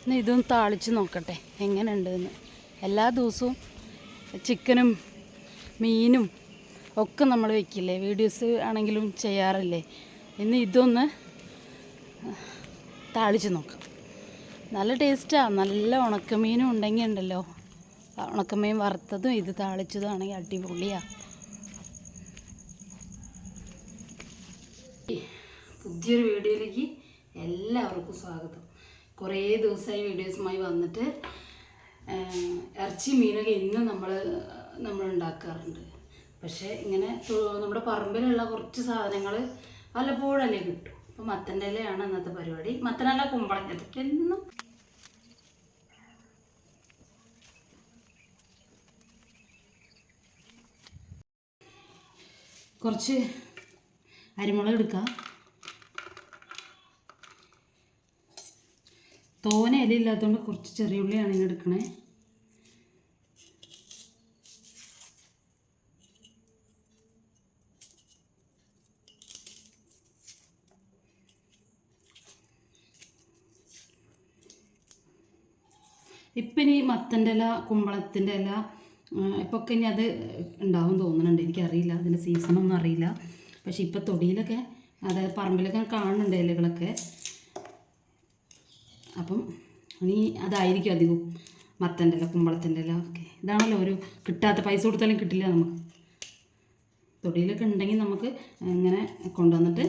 ഇന്ന് ഇതൊന്ന് താളിച്ച് നോക്കട്ടെ എങ്ങനെയുണ്ടെന്ന്. എല്ലാ ദിവസവും ചിക്കനും മീനും ഒക്കെ നമ്മൾ വെക്കില്ലേ, വീഡിയോസ് ആണെങ്കിലും ചെയ്യാറില്ലേ. ഇന്ന് ഇതൊന്ന് താളിച്ച് നോക്കാം. നല്ല ടേസ്റ്റാണ്. നല്ല ഉണക്കമീനും ഉണ്ടെങ്കിൽ ഉണ്ടല്ലോ, ഉണക്കമീൻ വറുത്തതും ഇത് താളിച്ചതും ആണെങ്കിൽ അടിപൊളിയാണ്. പുതിയൊരു വീഡിയോയിലേക്ക് എല്ലാവർക്കും സ്വാഗതം. കുറേ ദിവസമായി വീഡിയോസുമായി വന്നിട്ട് ഇറച്ചി മീനൊക്കെ ഇന്ന് നമ്മൾ ഉണ്ടാക്കാറുണ്ട്. പക്ഷേ ഇങ്ങനെ നമ്മുടെ പറമ്പിലുള്ള കുറച്ച് സാധനങ്ങൾ വല്ലപ്പോഴല്ലേ കിട്ടും. അപ്പോൾ മത്തൻ്റെ ഇലയാണ് ഇന്നത്തെ പരിപാടി. മത്തനല്ല, കുമ്പളങ്ങ. എന്നും കുറച്ച് അരിമുളക് എടുക്കാം. തോന ഇല ഇല്ലാത്തതുകൊണ്ട് കുറച്ച് ചെറിയ ഉള്ളിയാണ് ഇങ്ങനെ എടുക്കണേ. ഇപ്പം ഇനി മത്തൻ്റെ ഇല, കുമ്പളത്തിൻ്റെ ഇല ഇപ്പോൾ ഒക്കെ ഇനി അത് ഉണ്ടാവും തോന്നുന്നുണ്ട്. എനിക്കറിയില്ല, അതിൻ്റെ സീസണൊന്നും അറിയില്ല. പക്ഷേ ഇപ്പോൾ തൊടിയിലൊക്കെ, അതായത് പറമ്പിലൊക്കെ കാണുന്നുണ്ട് ഇലകളൊക്കെ. അപ്പം ഇനി അതായിരിക്കും അധികവും, മത്തൻ്റെ ഇല, കുമ്പളത്തിൻ്റെ ഇല ഒക്കെ. ഇതാണല്ലോ ഒരു കിട്ടാത്ത, പൈസ കൊടുത്താലും കിട്ടില്ല നമുക്ക്. തൊടിയിലൊക്കെ ഉണ്ടെങ്കിൽ നമുക്ക് ഇങ്ങനെ കൊണ്ടുവന്നിട്ട്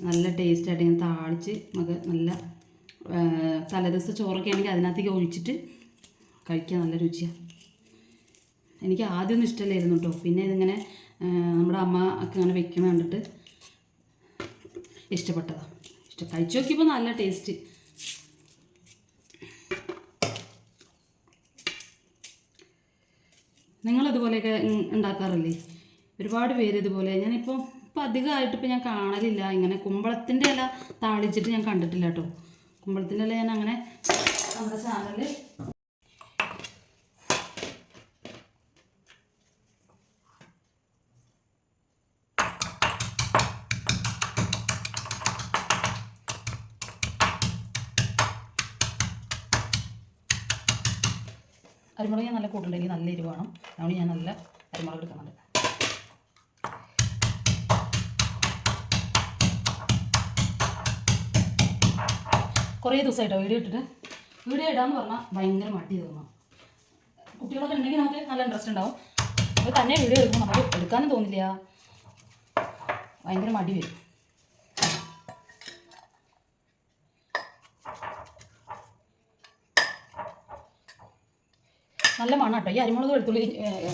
നല്ല ടേസ്റ്റായിട്ട് ഇങ്ങനെ താളിച്ച് നമുക്ക് നല്ല തലേദിവസം ചോറൊക്കെ ആണെങ്കിൽ അതിനകത്തേക്ക് ഒഴിച്ചിട്ട് കഴിക്കാൻ നല്ല രുചിയാണ്. എനിക്ക് ആദ്യമൊന്നും ഇഷ്ടമല്ലായിരുന്നു കേട്ടോ. പിന്നെ ഇതിങ്ങനെ നമ്മുടെ അമ്മ ഒക്കെ ഇങ്ങനെ വെക്കണ കണ്ടിട്ട് ഇഷ്ടപ്പെട്ടതാണ്. കഴിച്ചു നോക്കിയപ്പോൾ നല്ല ടേസ്റ്റ്. നിങ്ങളിതുപോലെയൊക്കെ ഉണ്ടാക്കാറില്ലേ? ഒരുപാട് പേര് ഇതുപോലെ. ഞാനിപ്പോൾ അധികമായിട്ട് ഞാൻ കാണലില്ല. ഇങ്ങനെ കുമ്പളത്തിൻ്റെ ഇല താളിച്ചിട്ട് ഞാൻ കണ്ടിട്ടില്ല കേട്ടോ. കുമ്പളത്തിൻ്റെ ഇല ഞാൻ അങ്ങനെ നമ്മുടെ ചാനലിൽ അരിമുളക് ഞാൻ നല്ല കൂട്ടുണ്ടെങ്കിൽ നല്ല എരിവ് വേണം. അതുകൊണ്ട് ഞാൻ നല്ല അരിമുളക് എടുക്കുന്നുണ്ട്. കുറേ ദിവസമായിട്ടോ വീഡിയോ ഇട്ടിട്ട്. വീഡിയോ ഇടാമെന്ന് പറഞ്ഞാൽ ഭയങ്കര മടി തോന്നാം. കുട്ടികളൊക്കെ ഉണ്ടെങ്കിൽ നമുക്ക് നല്ല ഇൻട്രസ്റ്റ് ഉണ്ടാവും. അപ്പോൾ തന്നെ വീഡിയോ എടുക്കുമ്പോൾ നമുക്ക് എടുക്കാനും തോന്നില്ല, ഭയങ്കര മടി വരും. നല്ല മണം കേട്ടോ. ഈ അരിമുളക്, വെളുത്തുള്ളി,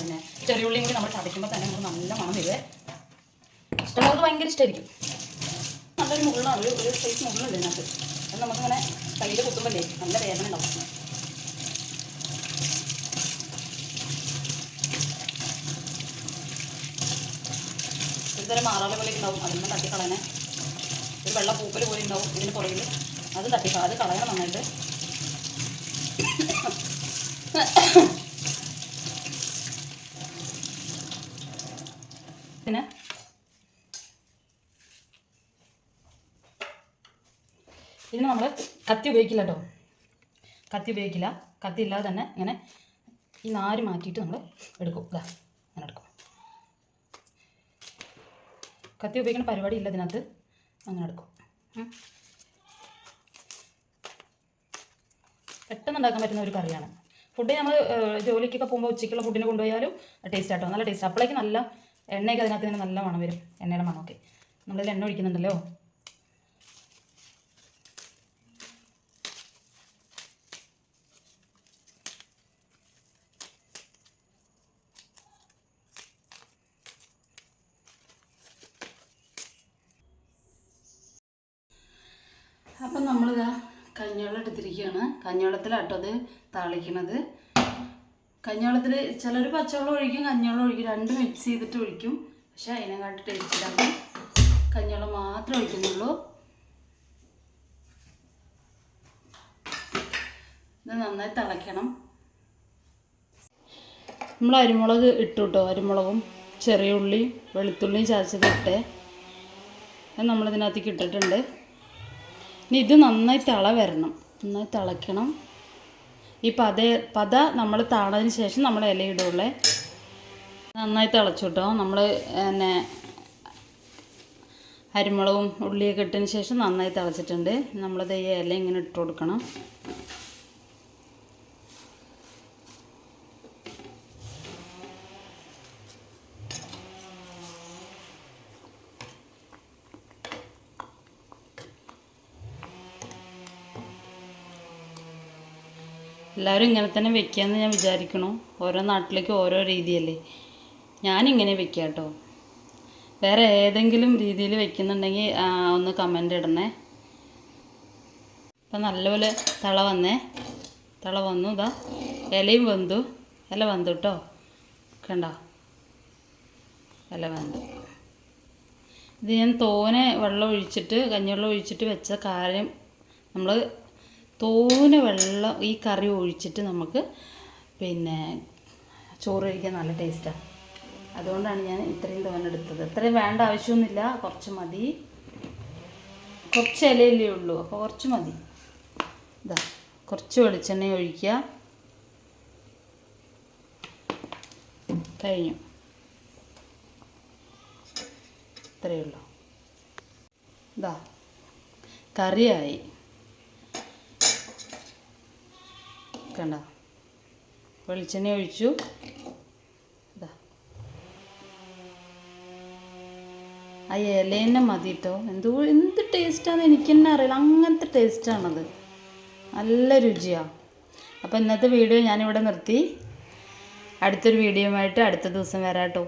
പിന്നെ ചെറിയ ഉള്ളിയും കൂടി നമ്മൾ ചതയ്ക്കുമ്പോൾ തന്നെ നമുക്ക് നല്ല മണം വരുവേ. ഇഷ്ടമുള്ളവർക്ക് ഭയങ്കര ഇഷ്ടമായിരിക്കും. നല്ലൊരു മുള്ളാണ്, ഒരു സൈസ് മുള്ളുണ്ട് ഇതിനകത്ത്. അത് നമുക്കിങ്ങനെ കയ്യിൽ കുത്തുമ്പോഴേ നല്ല വേദന ഉണ്ടാവും. ഇതുവരെ മാറാല പോലെ ഉണ്ടാവും, അതിന് തട്ടിക്കളയണേ. ഒരു വെള്ള പൂപ്പൽ പോലെ ഉണ്ടാവും ഇതിന് പുറകിൽ, അത് അത് കളയണം നന്നായിട്ട്. പിന്നെ ഇതിന് നമ്മൾ കത്തി ഉപയോഗിക്കില്ല കേട്ടോ. കത്തി ഉപയോഗിക്കില്ല. കത്തി ഇല്ലാതെ തന്നെ ഇങ്ങനെ ഈ നാര് മാറ്റിയിട്ട് നമ്മൾ എടുക്കും. ഇതാ അങ്ങനെ എടുക്കും. കത്തി ഉപയോഗിക്കുന്ന പരിപാടി ഇല്ല ഇതിനകത്ത്. അങ്ങനെ എടുക്കും. പെട്ടെന്ന് ഉണ്ടാക്കാൻ പറ്റുന്ന ഒരു കറിയാണ്. ഫുഡ് നമ്മൾ ജോലിക്കൊക്കെ പോകുമ്പോൾ ഉച്ചയ്ക്കുള്ള ഫുഡിന് കൊണ്ടുപോയാലും ടേസ്റ്റ് ആട്ടോ, നല്ല ടേസ്റ്റ്. അപ്പോഴേക്ക് നല്ല എണ്ണയൊക്കെ അതിനകത്ത് തന്നെ നല്ല മണം വരും. എണ്ണയുടെ മണമൊക്കെ നമ്മളിൽ എണ്ണ ഒഴിക്കുന്നുണ്ടല്ലോ. അപ്പം നമ്മളിതാ കഞ്ഞിവെള്ളം എടുത്തിരിക്കുകയാണ്. കഞ്ഞിവെള്ളത്തിലാട്ടോ അത് താളിക്കണത്. കഞ്ഞിവെള്ളത്തിൽ ചിലർ പച്ചവെള്ളം ഒഴിക്കും, കഞ്ഞിവെള്ളം ഒഴിക്കും, രണ്ടും മിക്സ് ചെയ്തിട്ട് ഒഴിക്കും. പക്ഷെ അതിനെക്കാട്ട് ടേസ്റ്റിലാണ് കഞ്ഞിവെള്ളം മാത്രമേ ഒഴിക്കുന്നുള്ളൂ. ഇത് നന്നായി തിളയ്ക്കണം. നമ്മൾ അരിമുളക് ഇട്ടു കേട്ടോ. അരിമുളകും ചെറിയ ഉള്ളിയും വെളുത്തുള്ളിയും ചതച്ചത് ഇട്ടേ. അത് നമ്മളിതിനകത്തേക്ക് ഇട്ടിട്ടുണ്ട്. ഇനി ഇത് നന്നായി തിള വരണം, നന്നായി തിളയ്ക്കണം. ഈ പത നമ്മൾ താണതിന് ശേഷം നമ്മൾ ഇല ഇടുള്ളേ. നന്നായി തിളച്ചു കേട്ടോ. നമ്മൾ പിന്നെ അരിമുളകും ഉള്ളിയൊക്കെ ഇട്ടതിന് ശേഷം നന്നായി തിളച്ചിട്ടുണ്ട്. നമ്മളത് ഈ ഇല ഇങ്ങനെ ഇട്ട് കൊടുക്കണം. എല്ലാവരും ഇങ്ങനെ തന്നെ വെക്കാമെന്ന് ഞാൻ വിചാരിക്കണു. ഓരോ നാട്ടിലേക്ക് ഓരോ രീതിയല്ലേ. ഞാനിങ്ങനെ വെക്കാം കേട്ടോ. വേറെ ഏതെങ്കിലും രീതിയിൽ വെക്കുന്നുണ്ടെങ്കിൽ ഒന്ന് കമൻ്റ് ഇടണേ. അപ്പം നല്ലപോലെ തിള വന്നു. ഇതാ ഇലയും വെന്തു. ഇല വെന്തു കേട്ടോ. കണ്ടോ, ഇല വെന്തു. ഇത് ഞാൻ തോനെ വെള്ളം ഒഴിച്ചിട്ട് കഞ്ഞിവെള്ളം ഒഴിച്ചിട്ട് വെച്ച കാര്യം, നമ്മൾ തോനെ വെള്ളം ഈ കറി ഒഴിച്ചിട്ട് നമുക്ക് പിന്നെ ചോറ് കഴിക്കാൻ നല്ല ടേസ്റ്റാണ്. അതുകൊണ്ടാണ് ഞാൻ ഇത്രയും തോനെ എടുത്തത്. ഇത്രയും വേണ്ട ആവശ്യമൊന്നുമില്ല, കുറച്ച് മതി. കുറച്ച് ഇലയല്ലേ ഉള്ളൂ, അപ്പോൾ കുറച്ച് മതി. ഇതാ കുറച്ച് വെളിച്ചെണ്ണ ഒഴിക്കുക. കഴിഞ്ഞു. ഇത്രയേ ഉള്ളൂ. ഇതാ കറിയായി. കണ്ടോ, വെളിച്ചെണ്ണ ഒഴിച്ചു. ഇതാ ആ ഇല തന്നെ മതി കേട്ടോ. എന്ത് ടേസ്റ്റാണെന്ന് എനിക്ക് തന്നെ അറിയില്ല. അങ്ങനത്തെ ടേസ്റ്റാണത്, നല്ല രുചിയാണ്. അപ്പോൾ ഇന്നത്തെ വീഡിയോ ഞാനിവിടെ നിർത്തി. അടുത്തൊരു വീഡിയോയുമായിട്ട് അടുത്ത ദിവസം വരാം കേട്ടോ.